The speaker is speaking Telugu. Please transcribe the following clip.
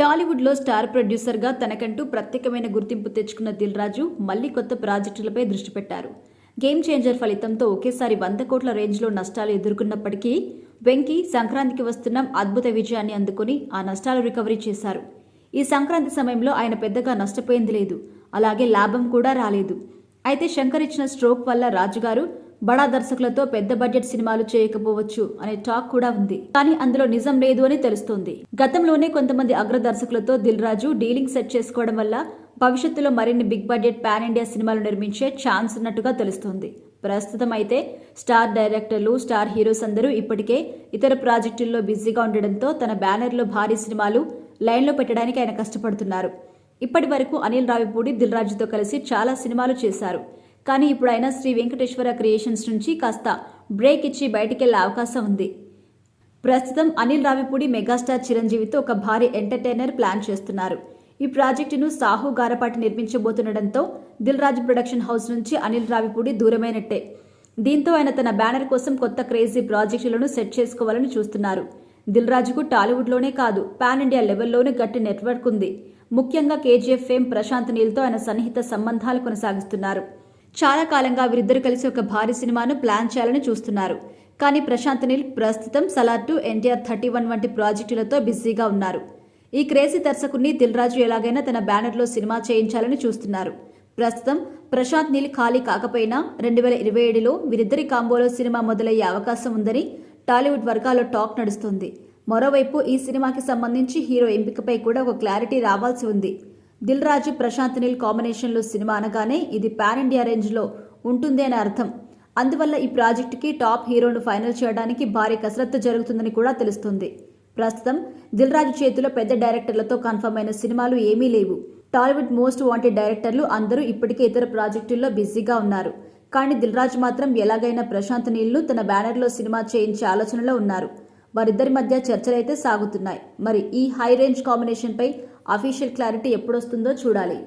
టాలీవుడ్లో స్టార్ ప్రొడ్యూసర్గా తనకంటూ ప్రత్యేకమైన గుర్తింపు తెచ్చుకున్న దిల్ రాజు మళ్లీ కొత్త ప్రాజెక్టులపై దృష్టి పెట్టారు. గేమ్ చేంజర్ ఫలితంతో ఒకేసారి 100 కోట్ల రేంజ్లో నష్టాలు ఎదుర్కొన్నప్పటికీ వెంకీ సంక్రాంతికి వస్తున్న అద్భుత విజయాన్ని అందుకుని ఆ నష్టాలు రికవరీ చేశారు. ఈ సంక్రాంతి సమయంలో ఆయన పెద్దగా నష్టపోయింది లేదు, అలాగే లాభం కూడా రాలేదు. అయితే శంకర్ ఇచ్చిన స్ట్రోక్ వల్ల రాజుగారు బడా దర్శకులతో పెద్ద బడ్జెట్ సినిమాలు చేయకపోవచ్చు అనే టాక్ కూడా ఉంది. కానీ అందులో నిజం లేదు అని తెలుస్తోంది. గతంలోనే కొంతమంది అగ్ర దర్శకులతో దిల్ రాజు డీలింగ్ సెట్ చేసుకోవడం వల్ల భవిష్యత్తులో మరిన్ని బిగ్ బడ్జెట్ పాన్ ఇండియా సినిమాలు నిర్మించే ఛాన్స్ ఉన్నట్టుగా తెలుస్తోంది. ప్రస్తుతం అయితే స్టార్ డైరెక్టర్లు, స్టార్ హీరోస్ అందరూ ఇప్పటికే ఇతర ప్రాజెక్టుల్లో బిజీగా ఉండడంతో తన బ్యానర్లో భారీ సినిమాలు లైన్లో పెట్టడానికి ఆయన కష్టపడుతున్నారు. ఇప్పటి వరకు అనిల్ రావిపూడి దిల్ రాజుతో కలిసి చాలా సినిమాలు చేశారు. కానీ ఇప్పుడు ఆయన శ్రీ వెంకటేశ్వర క్రియేషన్స్ నుంచి కాస్త బ్రేక్ ఇచ్చి బయటికెళ్లే అవకాశం ఉంది. ప్రస్తుతం అనిల్ రావిపూడి మెగాస్టార్ చిరంజీవితో ఒక భారీ ఎంటర్టైనర్ ప్లాన్ చేస్తున్నారు. ఈ ప్రాజెక్టును సాహు గారపాటి నిర్మించబోతుండటంతో దిల్ రాజు ప్రొడక్షన్ హౌస్ నుంచి అనిల్ రావిపూడి దూరమైనట్టే. దీంతో ఆయన తన బ్యానర్ కోసం కొత్త క్రేజీ ప్రాజెక్టులను సెట్ చేసుకోవాలని చూస్తున్నారు. దిల్ రాజుకు టాలీవుడ్లోనే కాదు, పాన్ ఇండియా లెవెల్లోనే గట్టి నెట్వర్క్ ఉంది. ముఖ్యంగా కేజీఎఫ్ ఫేమ్ ప్రశాంత్ నీల్తో ఆయన సన్నిహిత సంబంధాలు కొనసాగిస్తున్నారు. చాలా కాలంగా వీరిద్దరు కలిసి ఒక భారీ సినిమాను ప్లాన్ చేయాలని చూస్తున్నారు. కానీ ప్రశాంత్ నీల్ ప్రస్తుతం సలార్ 2, ఎన్టీఆర్ 31 వంటి ప్రాజెక్టులతో బిజీగా ఉన్నారు. ఈ క్రేజీ దర్శకుడిని దిల్ రాజు ఎలాగైనా తన బ్యానర్లో సినిమా చేయించాలని చూస్తున్నారు. ప్రస్తుతం ప్రశాంత్ నీల్ ఖాళీ కాకపోయినా 2027లో వీరిద్దరి కాంబోలో సినిమా మొదలయ్యే అవకాశం ఉందని టాలీవుడ్ వర్గాల్లో టాక్ నడుస్తోంది. మరోవైపు ఈ సినిమాకి సంబంధించి హీరో ఎంపికపై కూడా ఒక క్లారిటీ రావాల్సి ఉంది. దిల్ రాజు, ప్రశాంత్ నీల్ కాంబినేషన్లో సినిమా అనగానే ఇది పాన్ ఇండియా రేంజ్లో ఉంటుంది అని అర్థం. అందువల్ల ఈ ప్రాజెక్టుకి టాప్ హీరోను ఫైనల్ చేయడానికి భారీ కసరత్తు జరుగుతుందని కూడా తెలుస్తుంది. ప్రస్తుతం దిల్ రాజు చేతిలో పెద్ద డైరెక్టర్లతో కన్ఫర్మ్ అయిన సినిమాలు ఏమీ లేవు. టాలీవుడ్ మోస్ట్ వాంటెడ్ డైరెక్టర్లు అందరూ ఇప్పటికే ఇతర ప్రాజెక్టుల్లో బిజీగా ఉన్నారు. కానీ దిల్ రాజు మాత్రం ఎలాగైనా ప్రశాంత్ నీల్ను తన బ్యానర్లో సినిమా చేయించే ఆలోచనలో ఉన్నారు. వారిద్దరి మధ్య చర్చలైతే సాగుతున్నాయి. మరి ఈ హై రేంజ్ కాంబినేషన్పై అఫీషియల్ క్లారిటీ ఎప్పుడొస్తుందో చూడాలి.